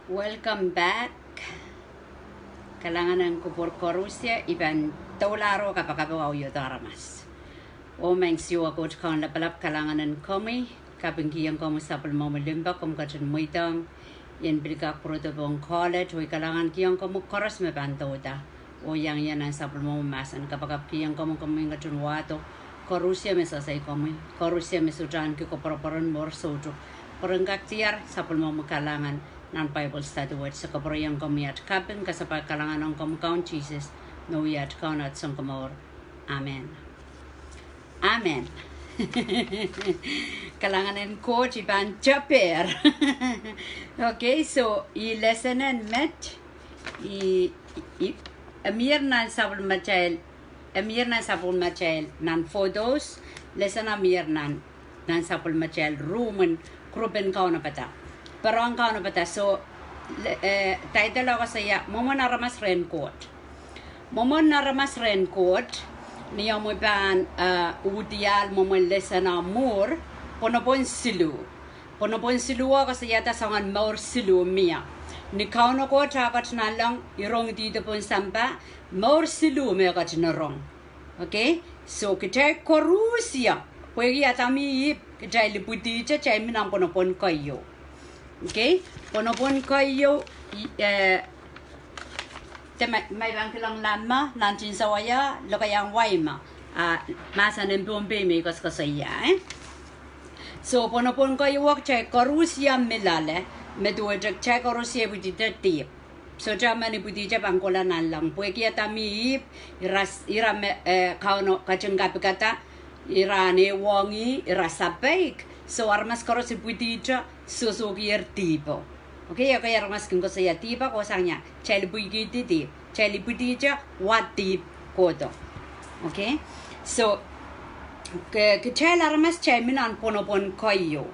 Welcome back. Kailangan ko por Korusya iban taularo kapakabaw yo Aramas. O meng siwa ko kan lapalap kailangan kami kapingkiyang ko sa palmamulimba kum kachan muitang yan bilka proto bong college o kailangan kiyang ko koras me bantoda o yang yan ang sa palmamumasan kapakapkiyang ko kami kachan wato Korusya me sasay kami Korusya me sujan ko paroparon mor sojo porangkak tiar sa palmamukalangan nan Bible study word sa kaparayang kami at kapin kasapag kalangan ng kamukaon Jesus no we at kaon at sang kamor. Amen. Amen. Kalanganan ko iban chaper. Okay, so i lessonen met i amir nan sabul machail nan photos lesson amir nan sabul machail room gruppen kaon pata. Parang kaon pata so title ako saya Mwomwen Aramas Rehn Koht. Mwomwen Aramas Rehn Koht niya mo ban udial Mwomwen lesson amor ponopon silu ako saya ta sangan maur silu mia ni kaon ko takat na lang irong dito pon sampa maur silu me kat na rong. Okay, so kita Korusya pwede atami kita liputi cha chay minang ponopon kayo. Okay, ponopon kayo may bang kilang lama nantin sawaya lokayang waima masa nempompe me kasaya so ponopon kayo wak chay Korusya milale meduwajak chay Korusya budita tip so jamani budita bangkola nalang pwede atami ira kauno kacengkapi kata irane wangi irasapaik so armas Korusya budita susukir tipo. Okay, ako Aramas kung saya tipa ko sanya chay bugiti tip chay budita what tip ko to. Okay, so chay Aramas chay minan ponopon kayo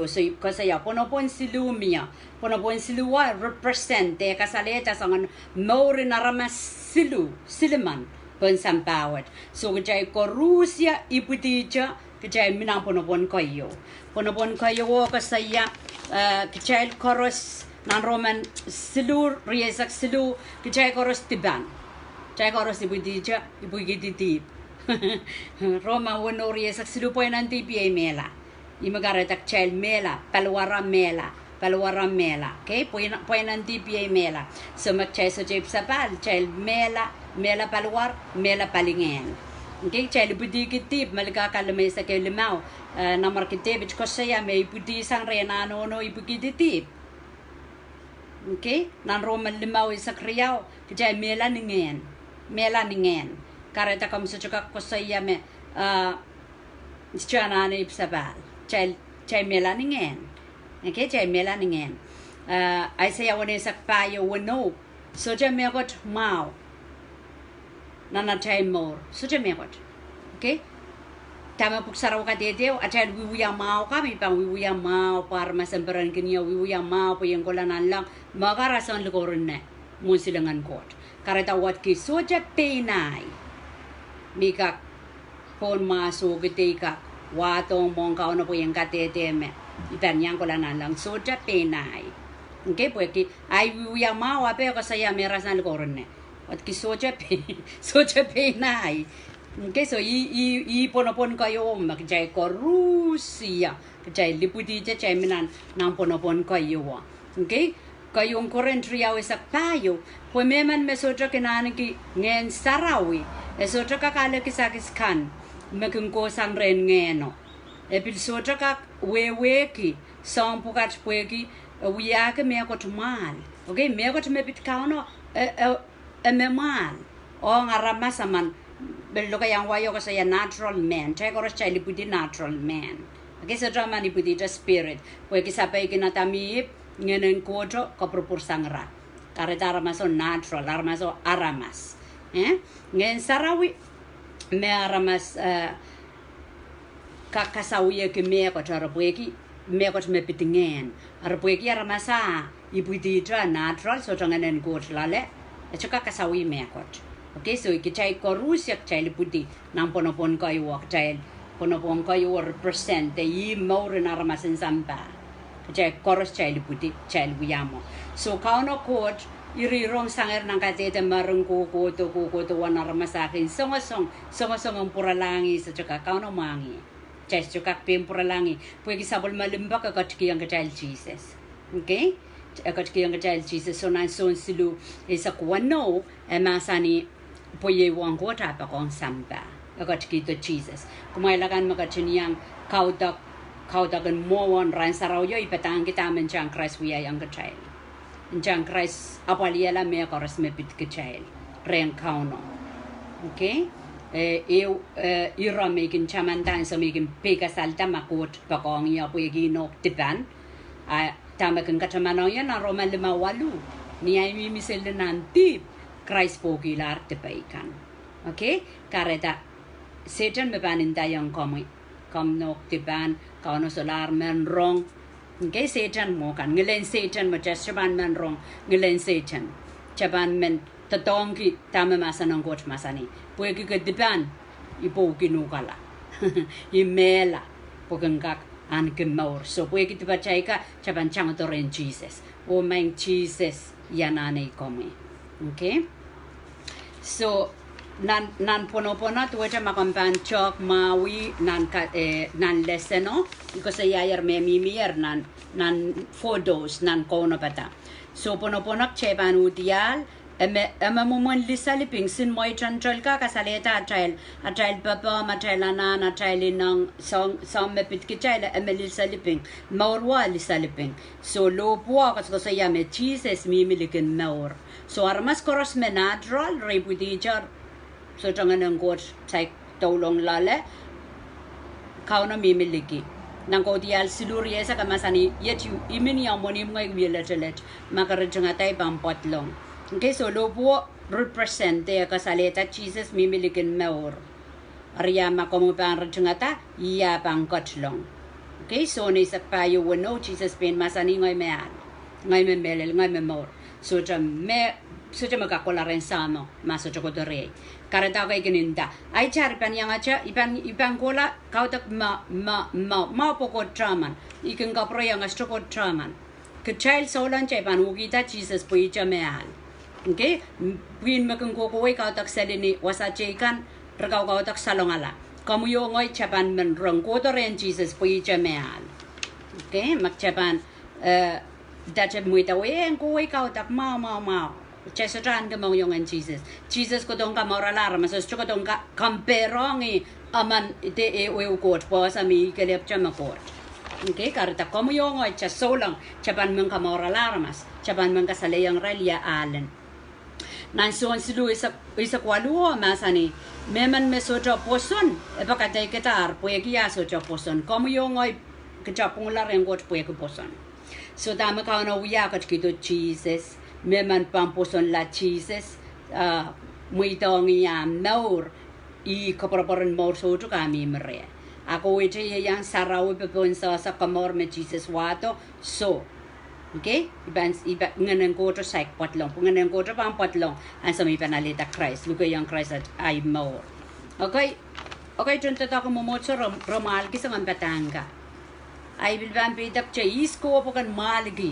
so kasaya ponopon silumia ponopon silua represent te kasaleta sangan Mwomwen Aramas siluman pensampawat so chay Korusya ibudita kecil minang ponopon kayo kasaya kecil koros nan Roman silu riesak silu kecil koros tiban chay koros ibudija ibugiti Roma wono riesak silu po nanti piay mela imagaratak chay mela palwara mela okay po nanti piay mela so magchay so jay sapal chay mela palwar mela palingen. Okay, chay ibudikitip malikakalamay sa kay limaw na markitip ko saya may ibudi sang renano no ibudikitip. Okay, nan Roman limaw isa kriyaw chay mela ningen kareta kam sa chukak ko saya me ischana na ipsabal chay mela ningen. Okay, chay mela ningen ay saya wane sak payo wano so chay megot mau nana chay more so chay megot. Okay, tama puksaraw ka dedeo at chay wiwuya mau kami pang wiwuya mau para masambaran kaniya wiwuya mau po yung kolanan lang magarasan lukoron na musilangan Koht kareta wat ki so chay penay mika pon maso gite ka watong mong kauna po yung kateteme itan yang kolanan lang so chay penay. Okay, pwede ay wiwuya mau ape ko saya merasan lukoron na at kisoja penay. Okay, so i ponopon kayo magchay Korusya kachay liputi chay minan nang ponopon kayo. Okay, kayong korentriyaw isak tayo pumeman mesotra kinani ki ngen sarawi esotra kakala kisakiskan magungko sang ren ngeno epil sotra kak weweki sampukat pweki wiyake mekot mal. Okay, mekot mepit kauno ememan o Aramas aman belo kayang wayo ko saya natural man chay koros chay liputi natural man. Okay, so drama ni puti spirit pwede sapay kinatami ngenen koto kapropursang ra kareta Aramas o natural Aramas ngen sarawi me Aramas kakasawi ke me ko tara pwede me ko me pitingen arpwede Aramas iputi natural so ngenen koto lale chuka kasawi mekot. Okay, so ikichay Korusya chay liputi nang ponopon kayo chay ponopon kayo represent the Mwomwen Aramas in sampa kajai koros chai liputi chai lipuyamo. So kauno Koht iri rong sanger nang katete marung ko to wan Aramas akin song ang puralangi sa tsaka kauno mangi. Chai tsaka pim puralangi. Pwede sabol malimba ka katiki ang kajai Jesus. Okay? Katiki ang kajai Jesus. So nan son silu isa kuwano masani pwede wang ko tapa kong samba. Katiki to Jesus. Kumailakan makachiniyang kaudagan Mwomwen Rehn sarauyo ipatang kita menjang Christ wiya yang kajai. Menjang Christ apaliela me koras me pit kajai. Rehn kauno. Okay? Ira mekin chamantan so mekin peka salta makot pakong ya pwede nok tipan. Tama kan kachamanong yan na Roma 5:8. Niya imimisel na nanti Christ po kilar tipaikan. Okay? Kareta Satan mepaninta yang kom nok tipan kauno solar men rong. Okay? Satan mo kan ngelen Satan mo chaban men rong ngelen Satan. Chaban men tatongki tama masanong Koht masani. Pwede ka tipan ipo kinukala. Imela pagangkak an gemaur. So pwede kita percaya ka chaban changotoren Jesus. O main Jesus yanane komi. Okay? So nan pono tuwaja makampan chok mawi nan leseno iko sa yayar me mimier nan photos nan kono pata. So pono cheban udial Mwomwen lisaliping sin moy chanchol ka kasaleta atrail papa matrail anan atrail nang som me pitki chaila lisaliping maurwa lisaliping so lo po kasi sa yame Jesus mimilikin maur so Aramas koros menadrol reputijar so tangan ng Koht say tolong lale kauna mimiliki nang ko dial siluri sa kamasani yet you imini amoni mo wiletelet makarajungatay pampotlong. Okay, so lobo represent the kasaleta Jesus mimilikin maur. Arya makomo pang rajungata iya pang kotlong. Okay, so ni sa payo wano Jesus pen masani ngoy mean. Ngoy me melel ngoy me maur. So makakola rin samo maso chokodore. Kareta kay kininda. Ay char pan yang acha ipan kola kautak ma poko traman. Ikin kapro yang astro traman. Kachil solan chay pan ugita Jesus po icha meal. Okay, win makan koko kau tak selini wasacekan rekau kau tak salongala. Kamu yo ngoy chapan men rong kotoren Jesus pui jameal. Okay, mak chapan dache muita we kau tak mau. Chesetran ke mau yongan Jesus ko dong ka moralar mas ko dong ka kamperongi aman ite we Koht po sa mi kelep chama Koht. Okay, karta kamu yo ngoy chasolang chapan men ka moralar mas chapan men ka salayang relia alen. Nan son silu isa kwaluo masani meman mesojo poson epakatay ketar pueki ya sojo poson komu yo ngoy kechapunglar yang Koht pueki poson so dama kauna wiya kito Jesus meman pam poson la Jesus muitong ya maur I kaproporen maur sojo kami mere ako ite yang sarau pepon sa kamor me Jesus wato so okay, iban nganan Koht sa potlong, nganan Koht pang potlong, ang sa may panalita Christ, lugay ang Christ at ay maur. Okay, junta ako momot sa romal kisang ang patanga. Ay bilban pitak siya, isko po kan maligi.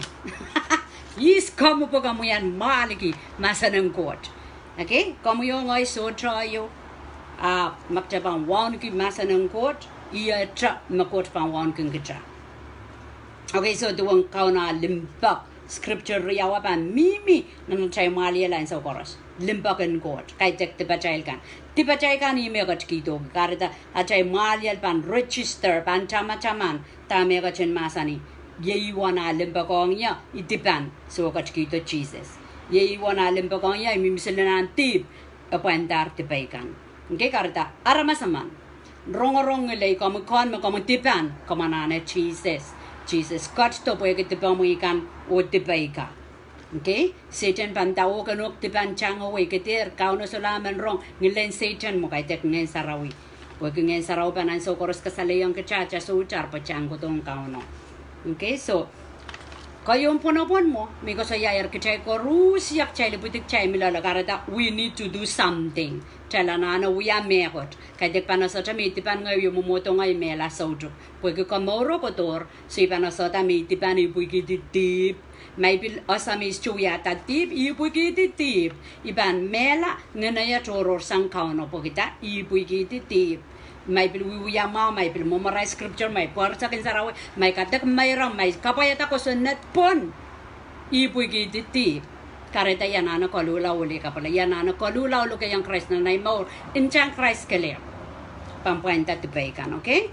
Isko mo po kamo yan maligi, masa ng Koht. Okay, kamo yung ay so tayo, magtabang wan ki masa ng Koht, iya tra makot pang wan kong kita. Okay, so tuwang kauna limpak scripture riyawa pa mimi nang chay malia lain sa koros limpakan Koht kay tek tipachay kan ime kat kito karita achay malia pan register pan chama-chaman tame ka chen masani yeiwana limpakong ya itipan so kat kito Jesus yeiwana limpakong ya imimisilan tip apandar tipaikan okay karita Aramas man rong lay kom tipan komanane Jesus Koht to pwede tipamuikan o tipaika. Okay? Satan pantao kanok tipan chango we ketir kauno solaman rong ngilen Satan mo kay tek ngen sarawi. Pwede ngen saraw panan so koros kasalayang kachacha so uchar pa chango tong kauno. Okay? So Kayong punapon mo, may ko sa yayar kichay ko rusiyak chay liputik chay milalagara we need to do something. Chala na ano we are mekot. Kaya dik panasota may tipan ngayon mumoto ngayon mela sauto. Pwede ka mauro kotor, so ipanasota may tipan ipuiki titip. May bil osamis chuya tatip ipuiki titip. Iban mela nganaya choror sang kauno po kita ipuiki titip. May pilwiya ma, may pilmomorize scripture, may puwarsa kin sarawi, may katak mayroong, may kapayata ko sunat pon. Ipuy kititi. Kareta yan ano kalula uli ka pala. Yan ano kalula uli kayang Christ na naimaw. Inchang Christ kali. Pampuenta tipaykan, okay?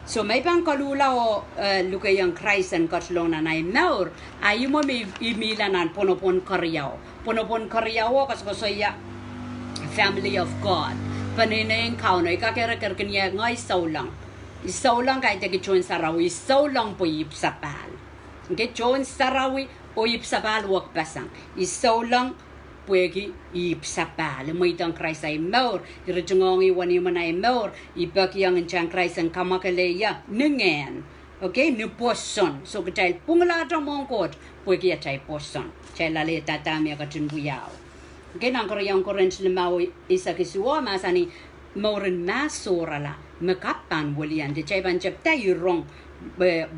So may pang kalula o lukayang Christ and katlong na naimaw. Ayaw mo may imilanan punopon karyaw. Punopon karyaw kasi family of God. Paninayang kauno, ikakira-kira kanya nga isaw lang kahit nag-chon sarawi, isaw lang po ipsapal. Okay, chon sarawi o ipsapal, wag pasang. Isaw lang po ipsapal. May itang Christ ay maur, irajungong iwan mo na ay maur, ipakyang ang Christ ang kamakaleya, nungen. Okay, ni poson. So, kacay pungalatang mong kot, po kacay poson. Chay lalita tami akatun buyaw. Okay, nang koryang korens limau isa kisuwa masani maurin masorala mekapan walian de chay ban chep tay rong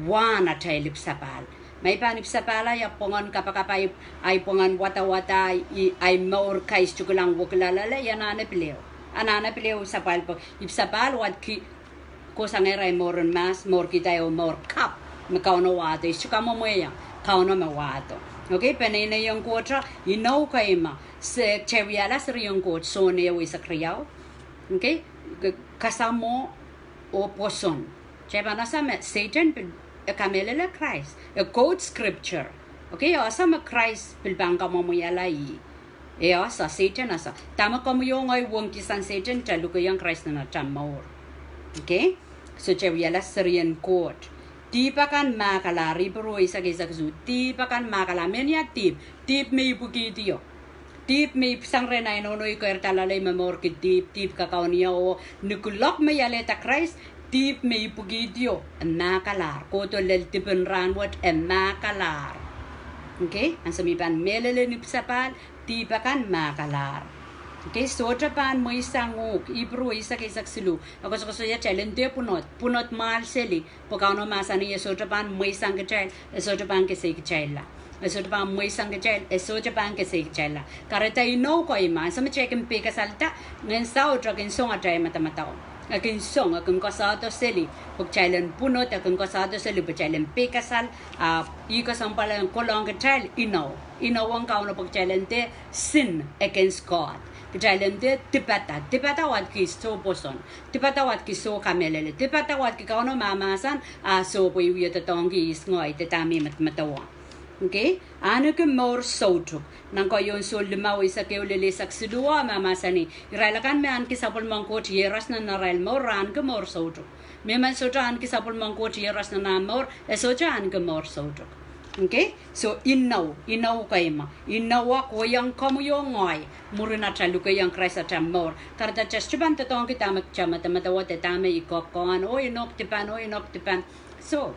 wana chay lipsapal may panipsapala ya pongan kapakapay ay pongan wata-wata ay maur kais chukulang wuklalala yan anana pileo sapal po ipsapal wat ki ko sangeray maurin mas maur kitayo maur kap mekauno wato ischukamo moya kauno mawato. Okay, panay yung kotra, inaw kayo ma. Sa chewyala sa yung kot, so niya sa kriyaw. Okay, kasamo o poson. Cheba nasa Satan, kamelala Christ. A quote scripture. Okay, asa ma Christ, pilbang kamamuyalay. Asa Satan asa. Tama kamo yung ay wong kisan Satan, chalo ko yung Christ na natamaur. Okay, so chewyala sa yung kot. Tipakan makalari pero isa kaysa kasu tipakan makalamen ya tip may bukitiyo tip may sangre na inonoy ko ertalalay memor ki tip kakao niya o nukulok may aleta Christ tip may bukitiyo makalar koto lel tipen ranwat makalar. Okay, ang samipan melele nipsapal tipakan makalar. Okay, so Japan mo isang ibro isa kay saksilu. Ako sa ya challenge punot mal seli. Pagkaw no masani ya so Japan mo isang kachel, so Japan kasi kachela. So Japan mo isang kachel, so Japan kasi kachela. Kareta ino ko ima, sa check and pick salta, ngan sa kin song atay matamatao. Akin song akin kasado seli. Pag challenge punot akin kasado seli pag challenge pick sal, iko sang pala kolong kachel ino. Ino ang kauna pag challenge sin against God. Kajayalente tipata wat ki so poson tipata wat ki so kamelele tipata wat ki kauno mamasan so po yu tatongi isngoy tetami matawa. Okay, ano ke more sotuk nang ko yon so limaw isa ke ulele saksidua mamasani iralakan me an ki sapol mangkot yeras na naral moran ke more sotuk me man sotan ki sapol mangkot yeras na namor esojan ke more sotuk. Okay, so inaw kaima inawa ko yang kamu yung ngoy murina chalu ko yang Christ at amor karta chastuban tatong kita matawa tatame ikokoan o inok tipan so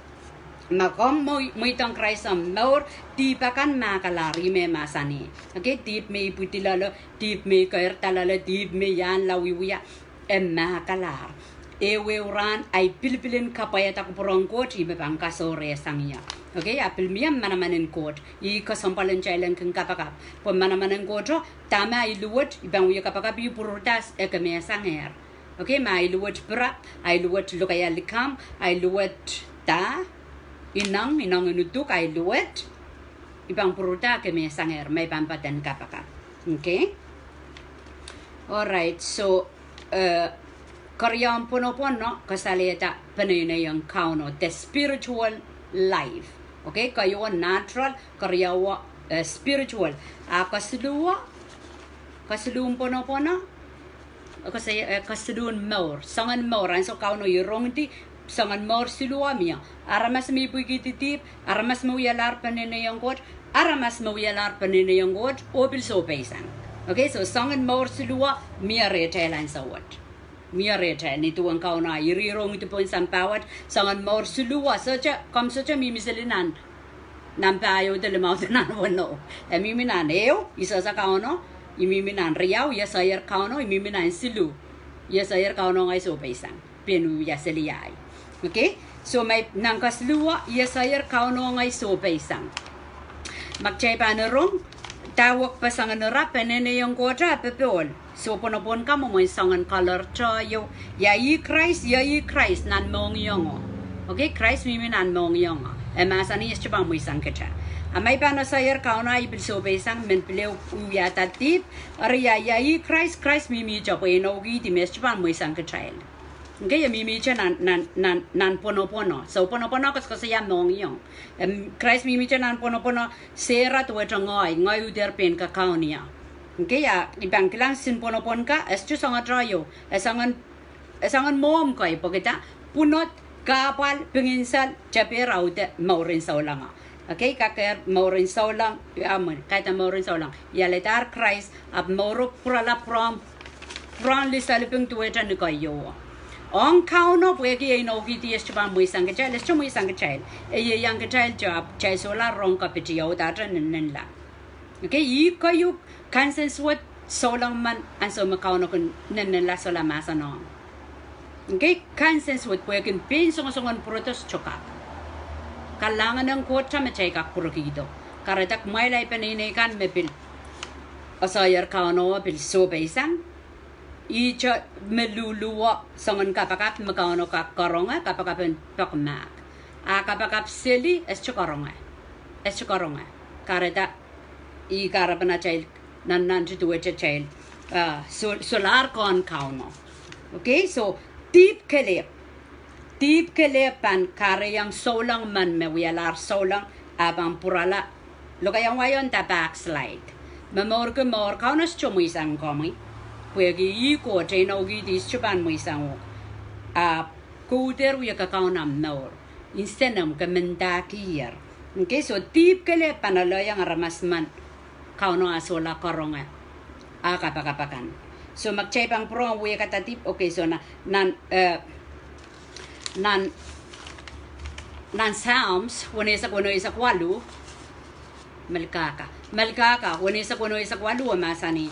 makom mo itong Christ amor tipakan makalari me masani. Okay, tip me iputilalo tip me kairtalala tip me yan lawiwiya makalar ewe uran ay pilipilin kapayata ko porongkot ibe pang kasore sangya. Okay, apil miyam manamanin kot. I kasampalan chailan kang kapakap. Po manamanin koto, tama iluwat, ibang uya kapakap yu purutas ekame sanger. Okay, ma iluwat pra, iluwat lukaya likam, iluwat ta, inang inutuk, iluwat, ibang puruta ekame sanger, may pampatan kapakap. Okay? Alright, so, karyang puno-puno, kasalita paninayang kauno, the spiritual life. Okay, kayo natural, karyawa spiritual. Kasidun pono, kasi kasidun more, sangan more, ang so kauno yung ti, sangan more siluamia. Aramas may bukititip, aramas mo yalar paninayang kot, aramas mo yalar paninayang kot, obil so paysan. Okay, so sangan more silua, miya retailan sa what. Miareta nito ang kauna irirong ito po isang pawat sangan maur suluwa saja kam saja mimisalinan nampayo de lemau de nan wono mimi nan eo isa sa kauno mimi nan riau ya sayer kauno mimi nan silu ya sayer kauno ngai so paisang penu ya seliai okay so may nangkas luwa ya sayer kauno ngai so paisang magchay panerong tawak pasangan rap penene yung kota pepol so ponopon ka mo sangan color cho yo ya i Christ nan mong yongo okay Christ mimi nan mong yongo masani is chubang mo isang kacha amay pano sayer kauna ibil so besang men pleo uya tatip ariya ya i Christ mimi cho po inogi di mes chubang mo isang kacha okay mimi cha nan pono so pono kas ya mong yong Christ mimi cha nan pono sera to ngoi uder pen ka kaunia okay ya ibang kilang sin pono ka es chu sangat rayo esangan mom kai pokita punot kapal penginsal capera udah maurin saulang okay kakek maurin saulang aman kata maurin saulang ya letar Christ ab mauro prala prom lisa lepeng tuetan ni kayo ong kau no pwede ino kiti es cuma muisang kecil es cuma muisang kecil yang kecil job cai solar rong kapitio datan nenla okay i kayu kansen swat saulang man anso makau no kun nenla sola masa no okay, consens with pwedeng pinsong-songon protos chokak. Kalangan ng Koht machay kak purkido. Karatak may lay paninikan me pil. Asayar kauno pil so baisang. Icha meluluwa songon kapakap makauno kak karonga kapakapin pakmak. Kapakap sili es chokaronga. Karatak I karapan na child nan tuwe child. Solar kon kauno. Okay, so Tip kelep pan kare yang solang man me wialar solang abang purala lo kayang wayon ta backslide mamor ke mor kaunas chomu isang komi pwegi I ko tenogi dis chuban mo isang kuder wi ka kaunam nor instenam ka mendakir okay so tip kelep pan lo yang Aramas man kauno asola koronga kapakan so magchay pang pro ang wiya katatip okay so nan Psalms wanesa kuno isa kwalu malkaka wanesa kuno isa kwalu masani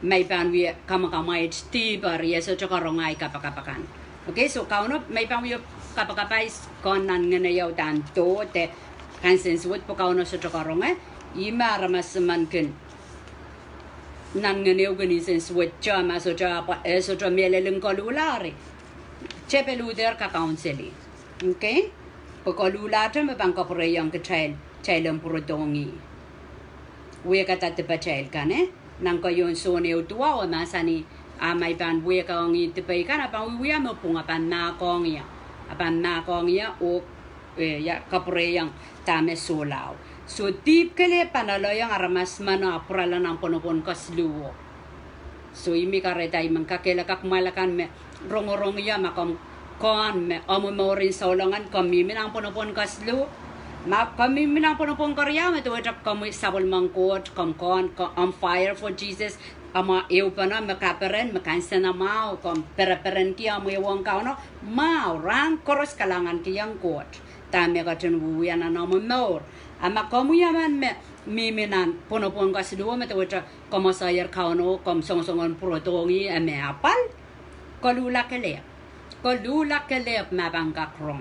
may pan wiya kamakamaay tibar yeso chokarongay kapakapakan okay so kauno may pan wiya kapakapay kon nan nganayaw tanto te kansens wot po kauno sa chokarongay ima Aramas man kin nan nganeo ganisen switcha maso cha eso cha meleleng kalulari chepeluder ka counseli okay pakalulata mabang kapreyang ka child prodongi we ka tatpa child kane nang kayon so neo tuwa masani may ban we ka ngi tipay kana pa we mo punga pan na kongya o ya kapreyang tame solaw so deep kele panalo yang Aramas mana prala ng ponopon kasluo so imi kareta imang kakela kakmalakan me rongorong ya makam kon me amumorin saulangan kami minang ponopon kasluo kami minang ponopon karya me tuwa kami sabol mangkot kon on fire for Jesus ama eupana makaperen makansa na mau kom peraperen kia mo iwang kauno mau rang koros kalangan kiyang Koht tame ka tunwuya na namumor ama kamuyaman me miminan ponopon kasluo me tuwa como sayer kauno kom songongon protongi ame apal kalula kelep mabangka krong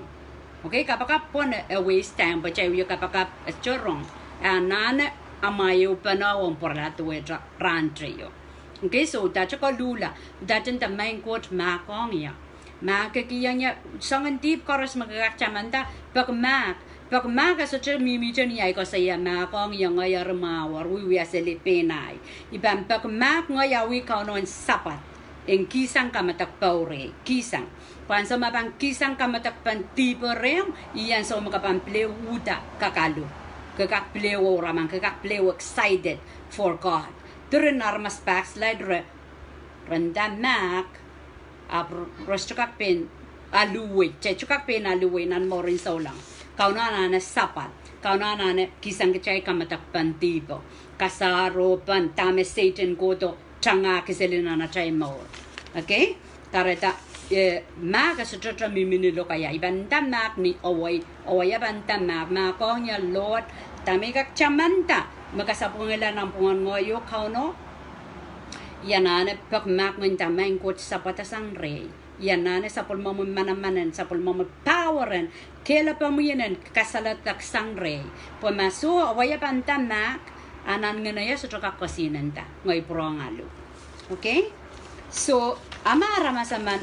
okay kapaka pon waste time pa chay kapaka chorong anane amayo panawon por la tuwa rantrio okay so dacha kalula dachen ta main Koht makongya makakiyanya sangan deep koros magkakachamanta pagmak sa mimi dyan ay ko saya makong yung ayar mawar wiwi asali penay ibang pagmak ngayawi ka noon sapat en kisang kamatakpaure kisang pansa mapang kisang kamatakpan tipo rem iyan sa makapampleo uda kakalo kakakpleo ramang kakakpleo excited for God during Aramas backslide randamak rostukak pen aluwe chechukak pen aluwe nan morin saulang kauna na sapat kauna na kisang kachay kamatakpan tipo kasaropan tame Satan ko to changa kiselina na chay mo okay kareta mak sa tra mimini lo kaya iban tamak ni away ban tamak makonya lot tamikak chamanta makasapungila ng pungan ngoyo kauno yanane pak mak ng tamang kot sa patasang rey yanane sa pulmamo manamanan sa pulmamo poweren kela pamuyanan kasalatak sang rey pumaso away ban tamak anan nganaya sa tra kasinan ta ngoy prongalo okay so ama Aramas man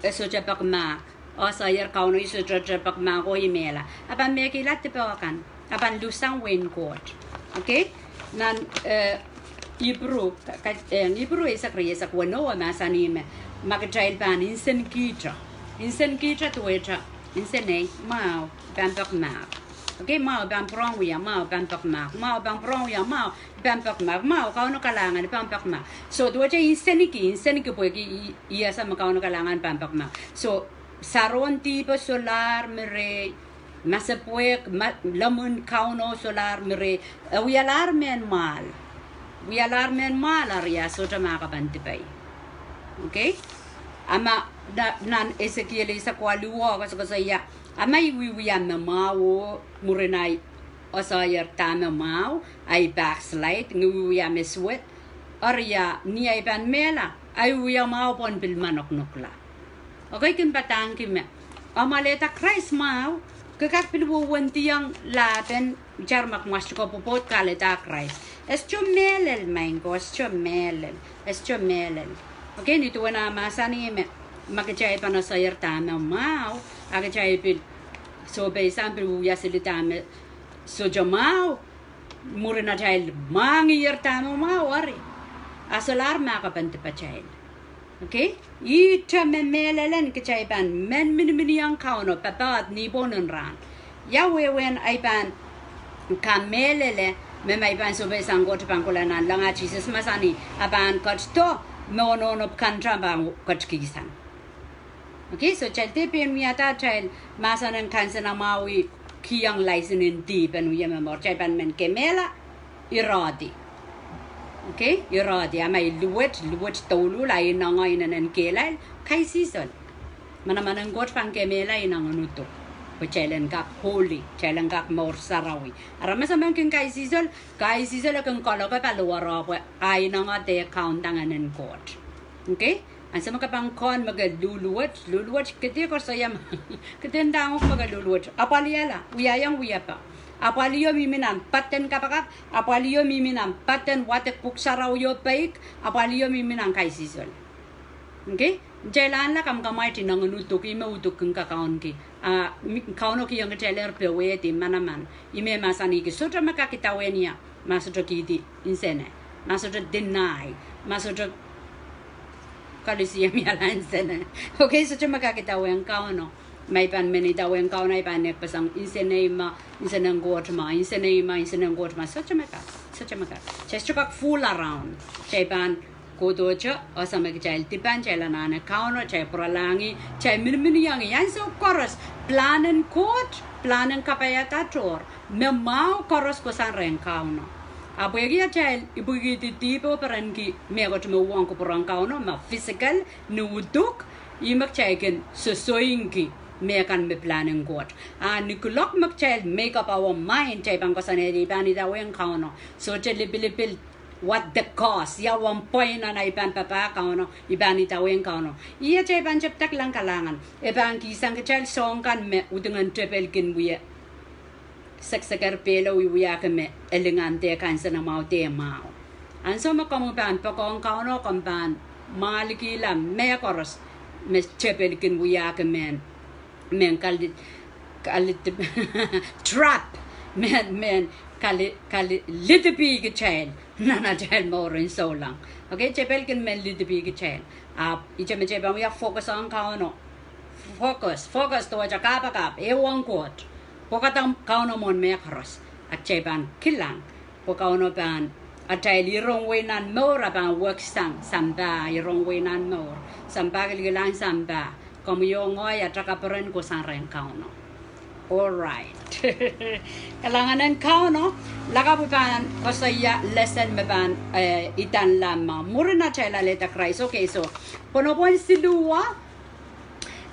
so japak mak o sayar kauno iso japak mak o imela apan mekilat tepakan apan lusang wen Koht okay nan ibru isa kriya sa kwano masani me magtrail pan insen kita tueta insenay mau pampak mak okay mau pamprong wiya mau pampak mak mau pamprong wiya mau pampak mak mau kauno kalangan pampak mak so tueta inseniki pweki iya sa kauno kalangan pampak mak so saron tipo solar mere masapwek lamun kauno solar mere we alarmen mal aria so tama ka bantipay okay ama nan Ezekiel isa kwaluwa kasi kasaya amay wiwiyan na mau murinay o sayar tama mau ay backslide ngiwiwiyan me sweat aria niya ipan mela ay wiwiyan mau pon bilmanok nukla okay kin patang kime amaleta Christ mau kakak pilbuwan tiyang laten jarmak mas ko popot kaleta Christ es chomelel mango es chomelel okay nito na masani me makachay pa na sayar tama mau akachay pil so by example ya silitame so jamau murina child mangiyar tama mau ari asalar makapante pa child okay ita memelelen kachay pan men yang kauno papat ni bonon ran yawe wen ay pan kamelele memay pan so by sanggot pangkulanan lang Jesus masani apan kotto mononop kantra bang kotkisan okay so child tepin miata child masanan kansana mawi kiyang licenin deep and we memor child pan men kemela iradi okay iradi amay luwet tolu lai nangoy nanan kelal kay season manamanang got pang kemela inanganuto Pachailan kak holy, chailan kak more sarawi. Aramas amang king kay season kung kaloka paluwara po ay nangate account tanganan Koht. Okay? Ang sa makapang kon magaluluwat kiti ko sayam kitendangok magaluluwat apaliala uyayang uyapa apaliyo miminan paten kapakak apaliyo miminan paten watek puksaraw yo paik apaliyo miminan kay season okay jailan la kam kamay tinanganutok imautok kung kakaon ki kauno ki yung jailer peweti manaman ime masani ki sutra makakitawen niya masutra kiti insene masutra deny masutra kalisiya miyalan sana okay sutra makakitawen kauno may pan menitawen kauno ay pan pasang insenang Koht ma sutra maka just kak fool around chay pan kodocha o sa magjail tipan chay lanana kauno chay pralangi chay minimini yang yan so koros planen Koht planen kapayata tor memau koros ko san ren kauno apoyagi chay ibugi titipo parangi mego tumo wang ko parang kauno ma physical nuduk imak chay ken sosoingi mekan me planen Koht nikulok mak chay make up our mind chay bang ko saneri bani dawen kauno so chay libilipil what the cost ya 1 point na iban papa kauno iban itawen kauno iya chay ban tak lang kalangan iban kisang kachal song kan me udungan trepel kin wiya saksagar pelo wiya ka me elingante kan sa mau te mau anso makamu ban pakong kauno kamban maliki la me koros me trepel kin wiya ka men kalit trap men kali little big child nana child more in so long okay chepel can men little big child icheme chepel we focus on kauno focus to ja kapakap ewang Koht pokatam kauno mon me kharos at chepan kilang pokauno pan atay lirong way nan more pan work samba irong way nan more samba gilang samba komuyo ngoy at rakaparan ko san ren kauno Alright. Kailangan kau no lakabutan ko sa iya lesson meban itan lama. Mura na chela leta Christ. Okay, so ponopon si dua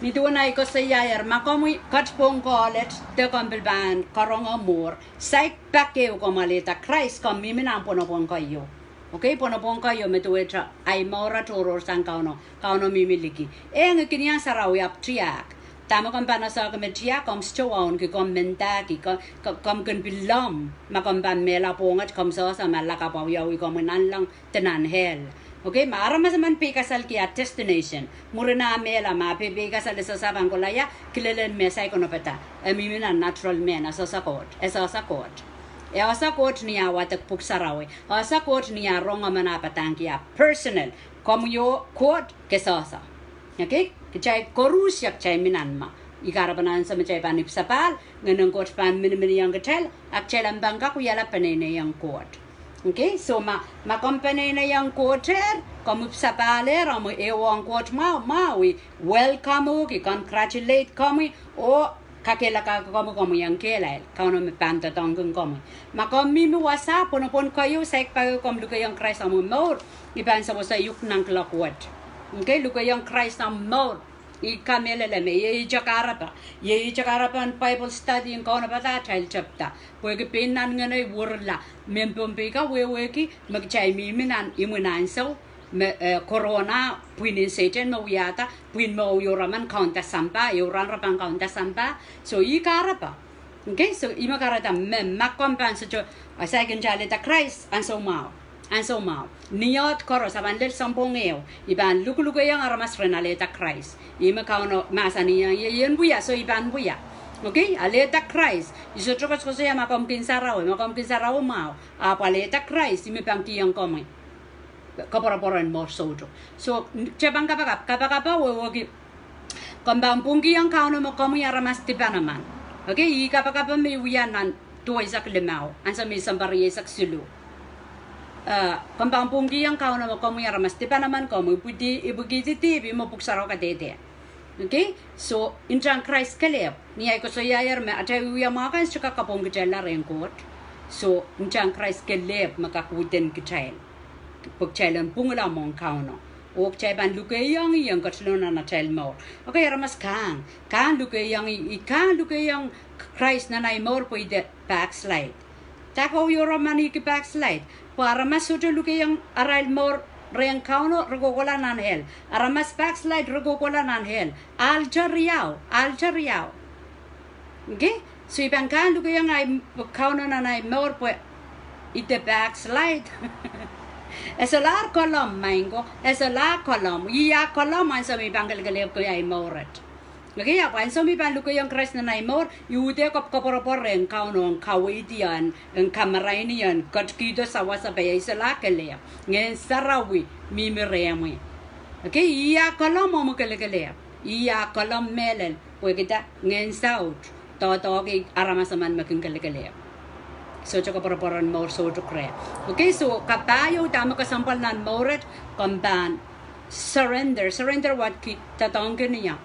ni dua na ko sa iya makomi katpong college de kombilban karong amor. Saik pakeu ko maleta Christ kom miminang ponopon kayo. Okay, ponopon kayo metuetra ay maura toror sang kau no mimiliki. Ngikiniang sarawi up triak. Tama kong panasa kami tiya kom stoon ki kom menta ki kom kun bilam makom ban mela pongat kom sa malaka pa yawi kom nan lang tenan hel. Okay, Aramas man pe kasal ki at destination. Murina mela ma pe kasal sa sabang kolaya kilelen mesay kono peta. Mimina natural men asasa Koht. E asa Koht niya watak puksarawi. Asa Koht niya ronga manapatang kiya personal. Kom yo Koht kesasa. Okay? Kecai korus yak cai minanma. Ikara panan sama cai panip sapal, nganang Koht pan mini yang kecil, ak cai lambang kaku yala panene yang Koht. Okay, so ma kompanene yang Koht kamu sapale, ramu ewang Koht maui welcome ki congratulate kamu o kakela kamu yang kelal, kau no me panta tanggung kamu. Ma kami mi wasa ponopon kayu saik payo kamu luka yang Christ amu maur, iban sa wasa yuk nang kelakot. Okay, luka yang Christ am maur. Ikameleleme, ye Jakarta, Bible study in Kona Bata, child chapter. Wegi pinan ngane wurla, mempompika, weki, magchai minan, imunan so, corona, puinin Satan, mowiata, puin mo yoraman counter sampa, yoran rapan counter sampa, so ikarapa. Okay, so imakarata mem, makompan so a second child at Christ, and so mau. Niot koros aban let sampongeo iban luku yang Aramas Rehn aleta Christ ima kauno masani yen buya so iban buya. Okay, aleta Christ iso tropas ko siya makom kinsaraw mau apa aleta Christ ime pangki yang komai kaparaporan mo sojo so cebang kapakapa wogi kambang pungki yang kauno mo komu Aramas tipanaman. Okay, kapakapa me wiyanan tuwa isak lemao ansa me sambari isak sulu. Kambang pungki yang kau nama kamu yang Aramas tipa naman kamu ibu gizi mo puksaraw ka dede. Okay, so injang Christ kalep niya ko so yayar me atay uya makan suka kapong gejala Koht. So injang Christ kalep makakuten gejal pagjalan pungula mong kau no ok chay ban luka yang katlona na child mo. Okay, Aramas kang luka yang Christ na naimor po ide backslide. Tako yoromani ki backslide. Aramas sudah luka yang aral mor Rehn kauno regogola nan hel. Aramas backslide regogola nan hel. Aljariao. Okay? So ibang kan luka yang ay kauno nan ay mor po ite backslide. Esolar kolom maingo. Esolar kolom. Iya kolom an sa mi banggal galep ko ay moret. Okay, apa yang somi ban luka yang Christ na naimor, yude kaporoporren kauno ang kawidian, ang kamarainian, katkido sa wasabay sa lakalea, ngayon sarawi, mimiremi. Okay, iya kolom mo kalagale, iya kolom melel, pwede kita ngayon saut, toto kay Aramas man making kalagale. So kaporoporren mor so to kre. Okay, so kapayo tama kasampal nan moret, kamban surrender what ki tatongken niya.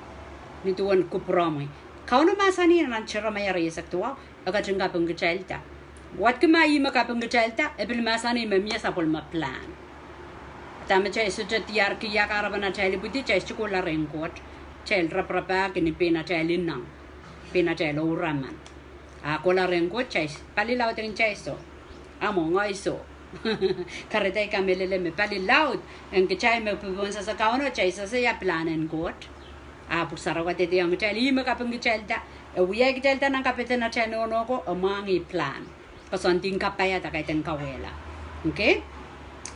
Nituan kupromoy. Kau na masani na nanchira mayari saktuwa, agad nga panggajalta. What kumayi makapanggajalta, epil masani mamia sa pulma plan. Tama chay suja tiyar kiya karaban na chay libuti chay chukula Rehn Koht, chay raprapa kinipina chay linang, pina chay louraman. Ako la Rehn Koht chay, palilaw tin chay so, amo nga iso. Karetay kamelele me palilaw, ang chay me pupunsa sa kauno chay sa saya planen Koht. Puksaraw ka tete ang gajal, ima kapang gajalta. Uya gajalta ng kapitan na chay no ko, amangi plan. Kasanting kapaya ta kaitan kawela. Okay?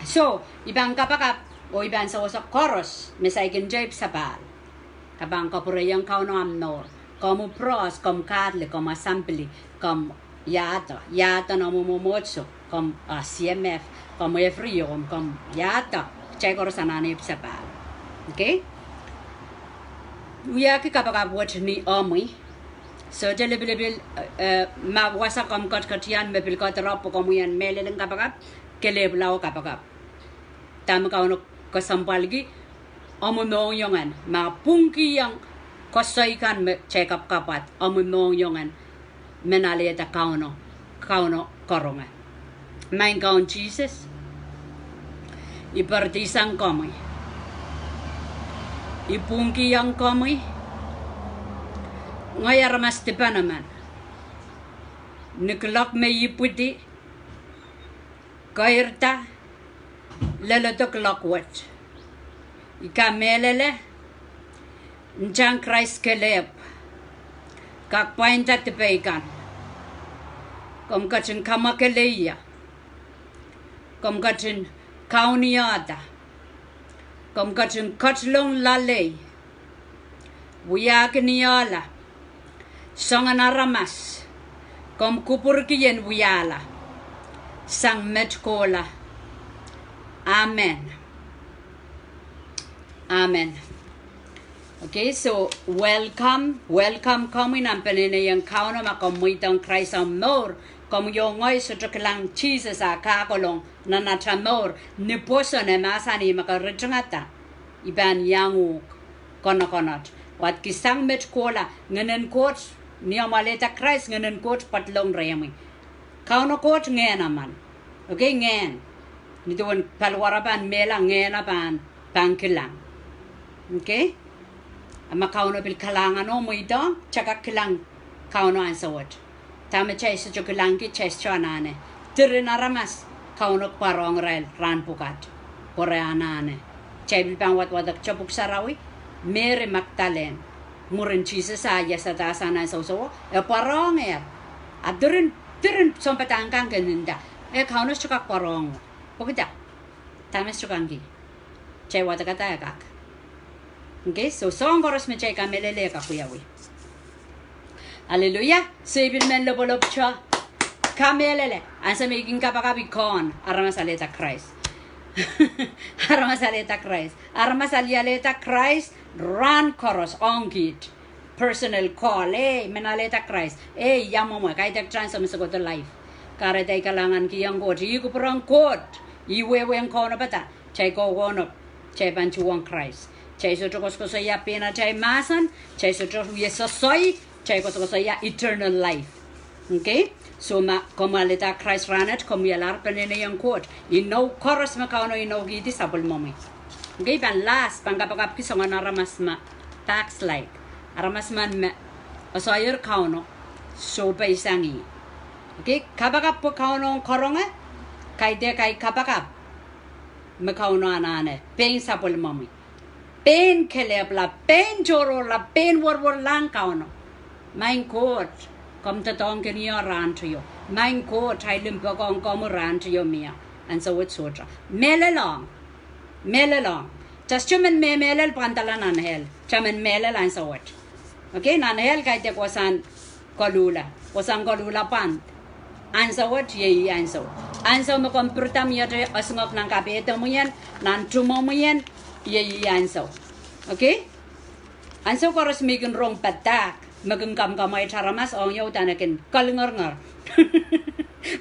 So, ibang kapakap, o ibang sa koros, mesaykin jayp sapal. Kabang kapurayang kauno amnor. Kamu pros, kamu kadle, kamu assembly, kamu yata na mumumotso, kamu CMF, kamu efriom, kamu yata. Chay koros ananip sapal. Okay? Uya ki kapakabuat ni amoy. So jalebil ma wasa kam katian mepil katarap kamu yan meleng kapakap keleblaw kapakap. Tama kauno kasampalgi amoy yongan ma pungki yang kasaikan me check up kapat amoy yongan menaleta kauno koronga. Mein kaun Jesus. Ipartisan kami. Ipungi yang kami. Ngay Aramas te panaman. Niklak me iputi. Kairta. Lalatok lakwat. Ika melele. Njang Christ kelep. Kak painta te peikan. Kom kachin kamakeleia. Kom kachin kauniata. Kom kachin katlong lalei. Wiyakiniala. Songan Aramas. Kom kupurkiyen wiyala. Sang metkola. Amen. Amen. Okay, so welcome kami nampenene yang kauna makomuitang Christ ang mor kom yongoy sa tukalang Jesus a kakolong nanatamor ni poso ne masani makaritsangata iban yangu konokonot wat kisang metkola ngenen Koht niyamaleta Christ ngenen Koht patlong remi kauna Koht ngena man okay ngen nituan palwaraban mela ngena pan pangkilang okay Makauno bil kalangan o mo ito, tsaka kilang kauno ang sawat. Tama chay sa kilang ki chay sa anane. Tirin Aramas, kauno parong rail, ran pukat. Pore anane. Chay bil pang watwadak chapuk sarawi, Mary Magdalene. Murin Jesus aja sa tasanan sa usawa, parong At tirin sompatangkang ganinda. Kauno tsaka parong. Pagkita, tama sa kangi. Chay watakataya kak. Okay, so song koros me chay kamelele ka kuyawi. Hallelujah. So ibin men lobolob cha kamelele. Ansa making kapakabi kon Aramas aleta Christ. Aramas aleta Christ. Aramas aleta Christ run koros ongit. Personal call. Menaleta Christ. Yamo mo kay tak chance mo sa go to life. Kare tay kalangan kiyang Koht. Iku perang Koht. Iwewe ang kono bata. Chay ko kono. Chay panchuang Christ. Chay so ko saya pena chay masan, chay so yeso soy, chay ko saya eternal life. Okay? So como aleta Christ ranet como yalar penene yang Koht. Ino koros makauno ino giti sabol momi. Okay, pan last pangkapakap ki songan Aramas ma tax like. Aramas man me asayer kauno so paisangi. Okay, kapakap po kauno koronga kay de kay kapakap. Makauno anane, pen sabol momi. Pen kelep la, pen joro la, pen war lang kauno. Mein Koht, kom tatong keniya ran to yo. Mein Koht, hay limpakong kom ran to yo mia. And so it's sotra. Mele long. Just chumen me melel pantalan anhel. Chumen melel and so what. Okay, nanhel kay te kosan kolula. Kosan kolula pant. And so what ye and so. And so mo komputam yate asungok ng kapeto mo yan, nan tumo mo yan. Yan so. Okay? And so koros migun rong patak. Magun kamay Aramas ong yaw tanakin kalngar.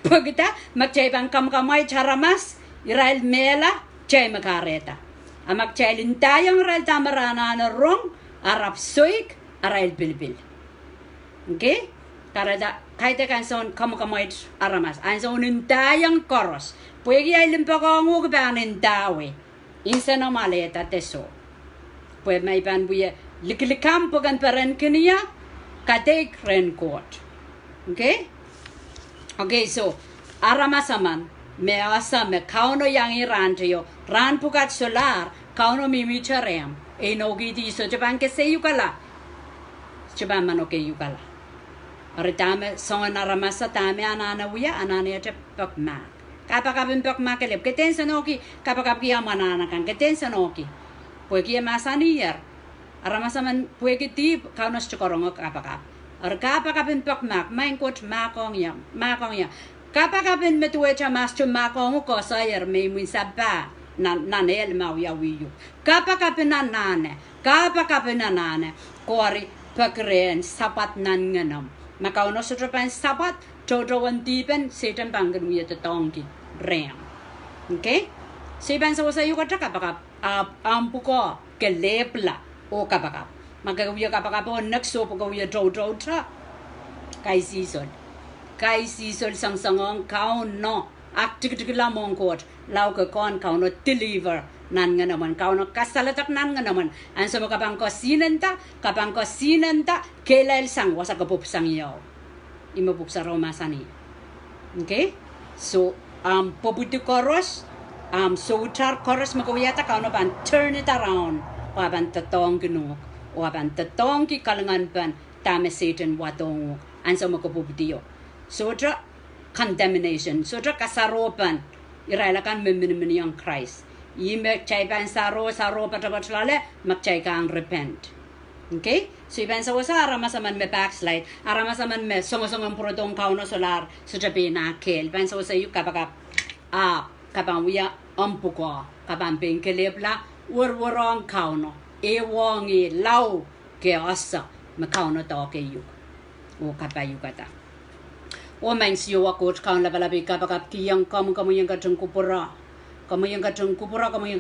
Pagita magchay bang kamay Aramas Israel mela chay makareta. Magchay lintayang Israel tamarana na rong Arab soik Israel bilbil. Okay? Karada kaita kan son kamay Aramas. And so nintayang koros. Pwede ay limpakong ugabanin dawe. Insa na maleta teso. Pues may pan buya liklikam po kan peren kiniya katek Rehn Koht. Okay? Okay, so Aramas aman me asa me kauno yang iran tayo ran pukat solar kauno mimicharem no giti so japan ke se yukala japan man okay yukala aritame songan Aramas sa tame anana wiya anana te pakma kapakabin pakma kelep keten sanoki kapakap kiya manana kan keten sanoki pues kiya masanier Aramas aman pues kiti kauno chokorong kapakap ar kapakabin pakma main Koht makong ya kapakabin metuecha mas chumakong ko sayer me mun sabba nanel mau ya wiyu kapakabin nanane kori pakren sapat nan nganam makauno sotropan sapat jodowan tipen setan bangan wiya tetongki Rehn. Okay? Seban sa usayo ka kapakap ampuko kelepla o kapakap magawiya kapakap o nakso pagawiya jodo tra Kai sisol sang kau no aktik lamong kot lau ke kon kau no deliver nan nga naman kau no kasalatak nan nga naman an so kapang ko sinenta kelail sang wasa kapup sang yaw imabuk sa romasani. Okay, so poputi koros soutar koros makawiyata kau no ban turn it around waban tatong ginuk waban tatong ki kalangan ban tame Satan watong an so makapuputiyo sotra condemnation sotra kasaropan irailakan meminimini ang Christ imek chaiban saro patabatlale magchaikan repent. Okay, so iban sa wasa aramas aman me backslide aramas aman me songo protong kau no solar sotra pinakel iban sa wasa yu kapakap kapang wiya ampuko kapang pengkelebla warwarong kau no ewongi lau ke asa makau no to ke yu o kapayu kata o man siyo ako kau labalabi kapakap kiyang kamu yang katong kupura kamu yang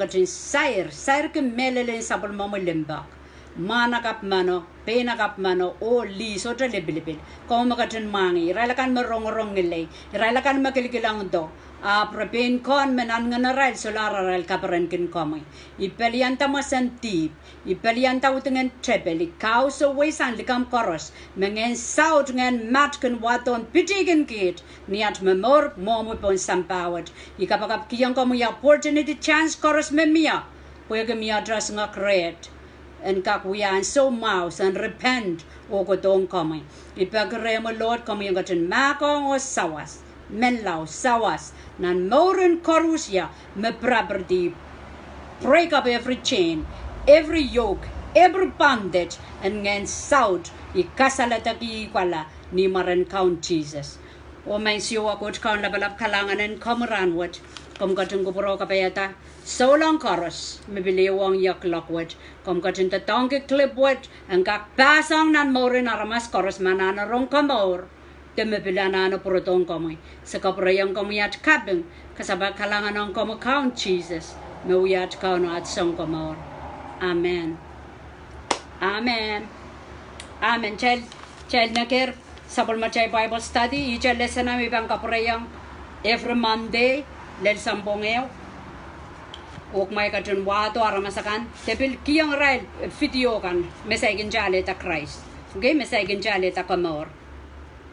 katong sair ke melele sabol mamo lembak mana kap mano pena kap mano o li sotra lebil kamu makatong mangi ralakan merong ngilay ralakan makilikilang do propen kon menan nganaral solar kaparan kin kamay ipelianta masantip ipelianta utengen trebeli kau so wesan likam koros mengen saut ngen mat ken waton pitigen kit niat memor momo pon sampawat ikapakap kiyang kamu ya opportunity chance koros memia puega mia dras ngakret and kakuyan so mouse and repent o kodong kamay ipagremo Lord kamu yang gaten makong o sawas menlau sawas nan moren korusya me property break up every chain every yoke every bondage and ngen saut ikasalata ki kwala ni maran count Jesus o may siwa ko kaun labalap kalangan en kamuran wat kom katong kupuro kapayata so long koros me biliwang yak lokwat kom katong tatong ke clip wat ang kakpasang nan moren aramas koros manana rong kamor Temepilana protong kami. Sekaprayang kami at kabeng kasaba kalangan ng kami count Jesus. Mewiyat kau no at song kamor. Amen. Amen. Amen. Child nakir sabol machay Bible study. Ija lesson na ibang kaprayang every Monday lel sampongeo. Ok may katun wato aramasakan. Tepil kiyang rail video kan mesagin jale ta Christ. Okay, mesagin jale ta kamor.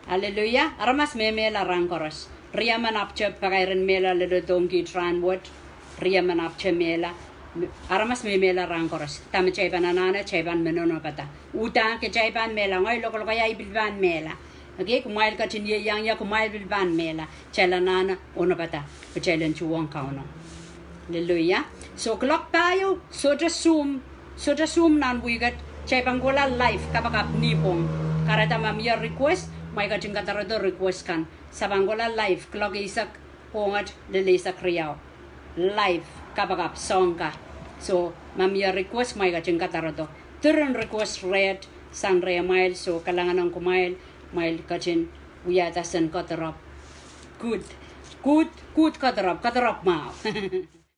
Hallelujah. Aramas memela rankoros. Riaman apche pagairen mela ledo dongi tranwot. Riaman apche mela. Aramas memela rankoros. Tama chayban anana chayban menono pata. Utang ke chayban mela ngoy lokol kaya ibilban mela. Okay, kumail ka tinye yang ya kumail bilban mela. Chalanana ono pata. Pachalan chuwang kauno. Hallelujah. So clock tayo. Soja zoom nan wigat. Chaybang gola live kapakap nipong. Karata mamia request. May kajing katarado request kan sabanggola live clock isak pongat lelisa kriyaw live kapagap song ka so mamia request may kajing katarado turun request read sang rea mile so kalangan ng kumail mile kajing uyatasan katarap good katarap mao